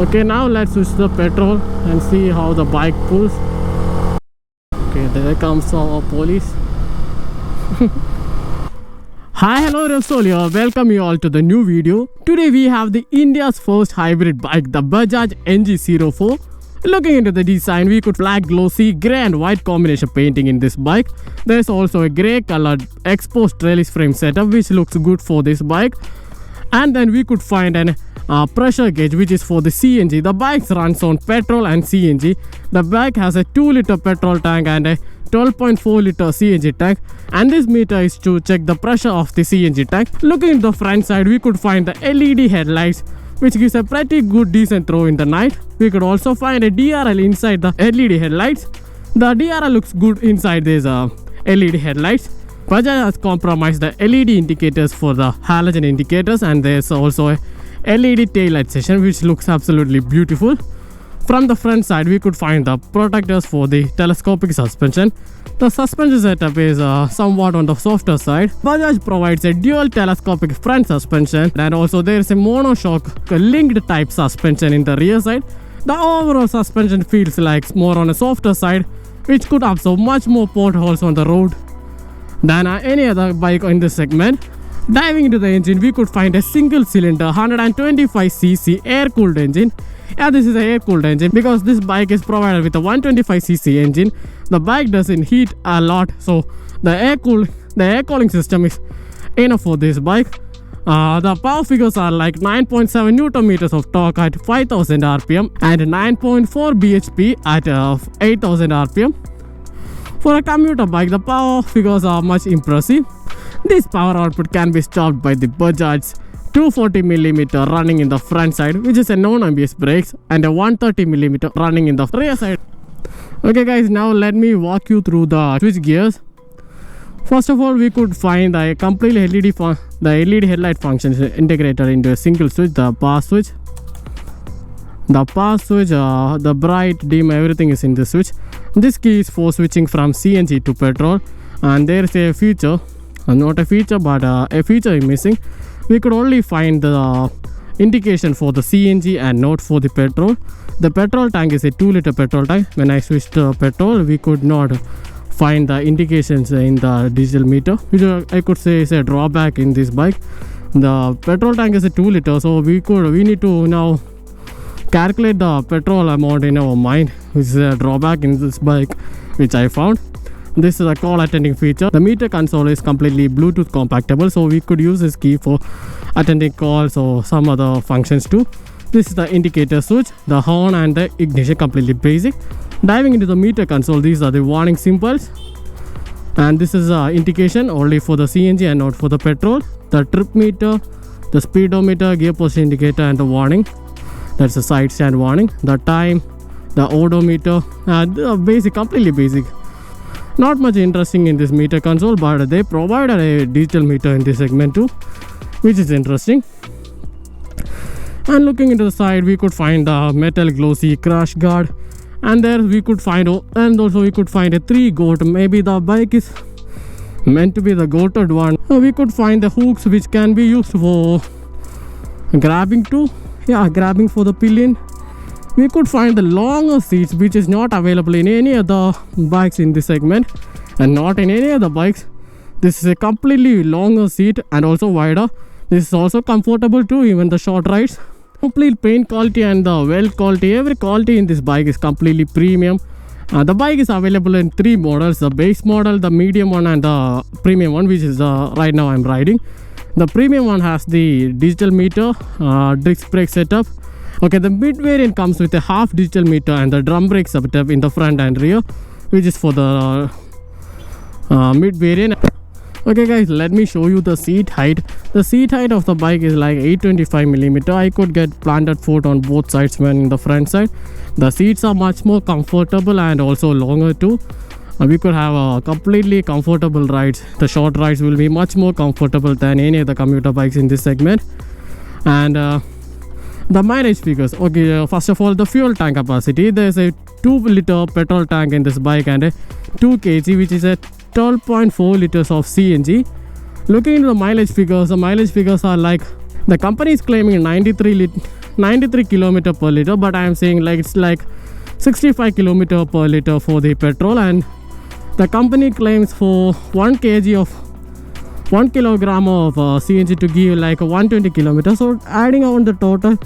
Okay, now let's switch the petrol and see how the bike pulls. Okay, there comes our police. Hi, hello REVED SOUL here. Welcome you all to the new video. Today we have the India's first hybrid bike, the Bajaj NG04. Looking into the design, we could flag glossy grey and white combination painting in this bike. There's also a grey colored exposed trellis frame setup which looks good for this bike. And then we could find an pressure gauge which is for the CNG. The bike runs on petrol and CNG. The bike has a 2-liter petrol tank and a 12.4-liter CNG tank, and this meter is to check the pressure of the CNG tank. Looking at the front side, we could find the LED headlights which gives a pretty good decent throw in the night. We could also find a DRL inside the LED headlights. The DRL looks good inside these LED headlights. Bajaj has compromised the LED indicators for the halogen indicators, and there's also a LED taillight section which looks absolutely beautiful. From the front side, we could find the protectors for the telescopic suspension. The suspension setup is somewhat on the softer side. Bajaj provides a dual telescopic front suspension, and also there is a monoshock linked type suspension in the rear side. The overall suspension feels like more on a softer side, which could absorb much more potholes on the road than any other bike in this segment. Diving into the engine, we could find a single cylinder 125cc air-cooled engine. Yeah, this is an air-cooled engine because this bike is provided with a 125cc engine. The bike doesn't heat a lot, so the air cooling system is enough for this bike. The power figures are like 9.7 Newton meters of torque at 5000 rpm and 9.4 bhp at 8000 rpm. For a commuter bike, the power figures are much impressive. This power output can be stopped by the Bajaj's 240mm running in the front side, which is a non-ABS brakes, and a 130mm running in the rear side. Okay guys, now let me walk you through the switch gears. First of all, we could find the complete LED headlight functions integrated into a single switch, the power switch. The power switch, the bright, dim, everything is in the switch. This key is for switching from CNG to petrol, and there is a feature, not a feature but a feature is missing. We could only find the indication for the CNG and not for the petrol. The petrol tank is a 2-liter petrol tank. When I switched to petrol, we could not find the indications in the diesel meter, which I could say is a drawback in this bike. The petrol tank is a 2-liter, so we need to now calculate the petrol amount in our mind, which is a drawback in this bike, which I found. This is a call attending feature. The meter console is completely Bluetooth compatible, so we could use this key for attending calls or some other functions too. This is the indicator switch, the horn and the ignition, completely basic. Diving into the meter console, these are the warning symbols, and this is indication only for the CNG and not for the petrol. The trip meter, the speedometer, gear position indicator, and the warning. That's a side stand warning. The time, the odometer, basic, completely basic. Not much interesting in this meter console, but they provided a digital meter in this segment too, which is interesting. And looking into the side, we could find the metal glossy crash guard, and there we could find, and also we could find a 3-goat. Maybe the bike is meant to be the goated one. We could find the hooks which can be used for grabbing too. Yeah, grabbing for the pillion. We could find the longer seats which is not available in any other bikes in this segment and not in any other bikes. This is a completely longer seat and also wider. This is also comfortable too, even the short rides. Complete paint quality and the weld quality, every quality in this bike is completely premium. The bike is available in 3 models, the base model, the medium one, and the premium one, which is right now I'm riding. The premium one has the digital meter, disc brake setup. Okay, the mid variant comes with a half digital meter and the drum brake setup in the front and rear, which is for the mid variant. Okay guys, let me show you the seat height. The seat height of the bike is like 825mm. I could get planted foot on both sides when in the front side. The seats are much more comfortable and also longer too. We could have a completely comfortable rides. The short rides will be much more comfortable than any other commuter bikes in this segment. And the mileage figures. Okay, first of all, the fuel tank capacity. There's a 2-liter petrol tank in this bike and a 2 kg, which is a 12.4 liters of CNG. Looking into the mileage figures, the mileage figures are like, the company is claiming 93 93 kilometer per liter, but I am saying like it's like 65 kilometer per liter for the petrol, and the company claims for 1 kg of 1 kilogram of CNG to give like 120 kilometers. So adding on the total,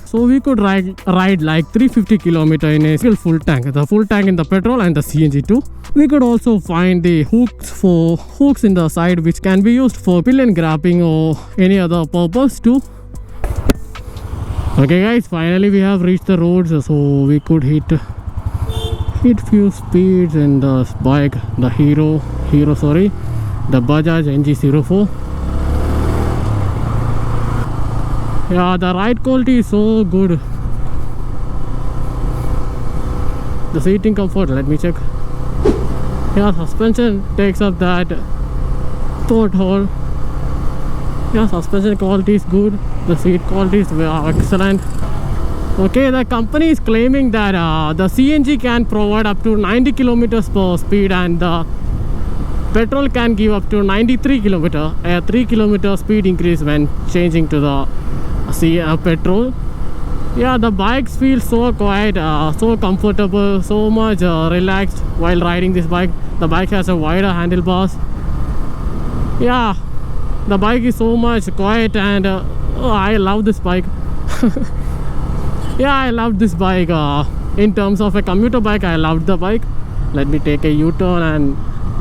so we could ride like 350 kilometer in a single full tank, the full tank in the petrol and the CNG too. We could also find the hooks in the side which can be used for pillion grabbing or any other purpose too. Okay guys, finally we have reached the roads, so we could hit few speeds in the bike, the the Bajaj NG04. Yeah, the ride quality is so good. The seating comfort, let me check. Yeah, suspension takes up that porthole. Yeah, suspension quality is good. The seat quality is excellent. Okay, the company is claiming that the CNG can provide up to 90 kilometers per speed, and the petrol can give up to 93 kilometer, a 3 kilometer speed increase when changing to the petrol. Yeah, the bikes feel so quiet, so comfortable, so much relaxed while riding this bike. The bike has a wider handlebars. Yeah, the bike is so much quiet, and I love this bike. Yeah, I love this bike. In terms of a commuter bike, I loved the bike. Let me take a U-turn and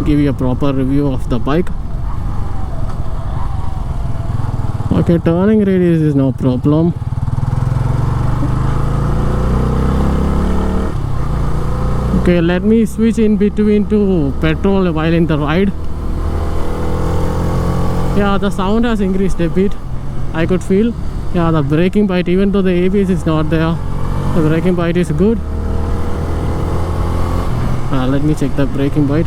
give you a proper review of the bike. Okay, turning radius is no problem. Okay, let me switch in between to petrol while in the ride. Yeah, the sound has increased a bit, I could feel. Yeah, the braking bite, even though the ABS is not there, the braking bite is good. Let me check the braking bite.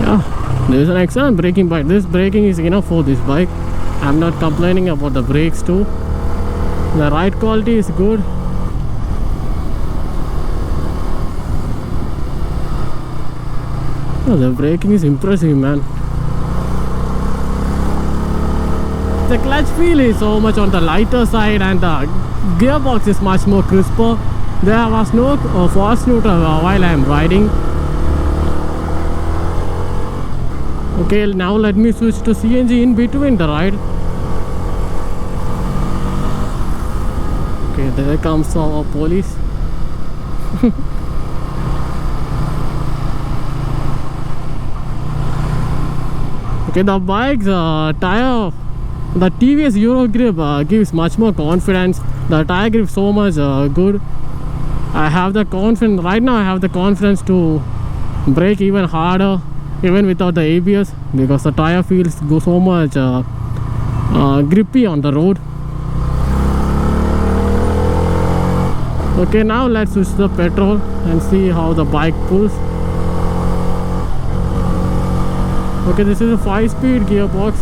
Yeah, there is an excellent braking bite. This braking is enough for this bike. I'm not complaining about the brakes too. The ride quality is good. Oh, the braking is impressive, man. The clutch feel is so much on the lighter side, and the gearbox is much more crisper. There was no force neutral while I am riding. Okay, now let me switch to CNG in between the ride. Okay, there comes our police. Okay, the bike's tire, the TVS Euro grip gives much more confidence. The tire grip so much good. I have the confidence right now. I have the confidence to brake even harder, even without the ABS, because the tire feels so much grippy on the road. Okay, now let's switch to the petrol and see how the bike pulls. Okay, this is a 5-speed gearbox.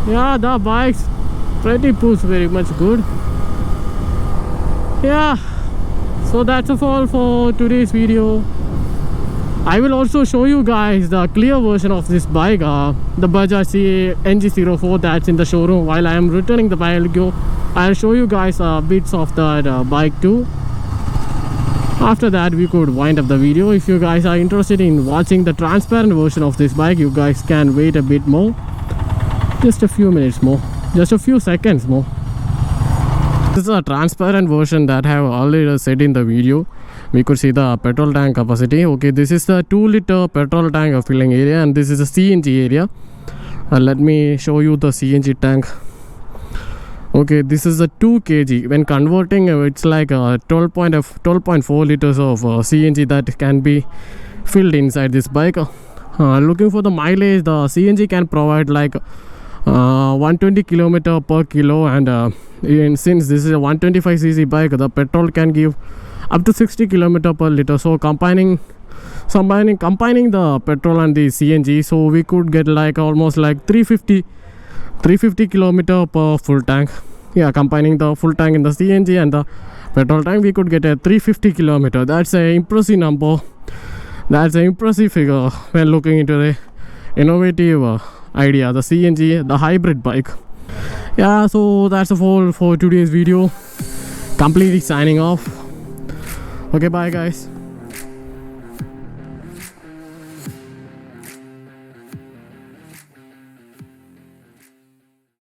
Yeah, the bike's pretty pulls very much good. Yeah, so that's all for today's video. I will also show you guys the clear version of this bike, the Bajaj NG04 that's in the showroom. While I am returning the bike, I'll show you guys bits of that bike too. After that, we could wind up the video. If you guys are interested in watching the transparent version of this bike, you guys can wait a bit more. Just a few minutes more, just a few seconds more. This is a transparent version that I have already said in the video. We could see the petrol tank capacity. Okay, this is the 2-liter petrol tank of filling area, and this is the CNG area. Let me show you the CNG tank. Okay, this is a 2 kg. When converting, it's like 12.4 liters of CNG that can be filled inside this bike. Looking for the mileage, the CNG can provide like 120 kilometer per kilo, and since this is a 125cc bike, the petrol can give up to 60 kilometer per liter. So combining the petrol and the CNG, so we could get like almost like 350 kilometer per full tank. Yeah, combining the full tank in the CNG and the petrol tank, we could get a 350 kilometer. That's an impressive number. That's an impressive figure when looking into the innovative idea, the CNG, the hybrid bike. Yeah, so that's all for today's video. Completely signing off. Okay, bye guys.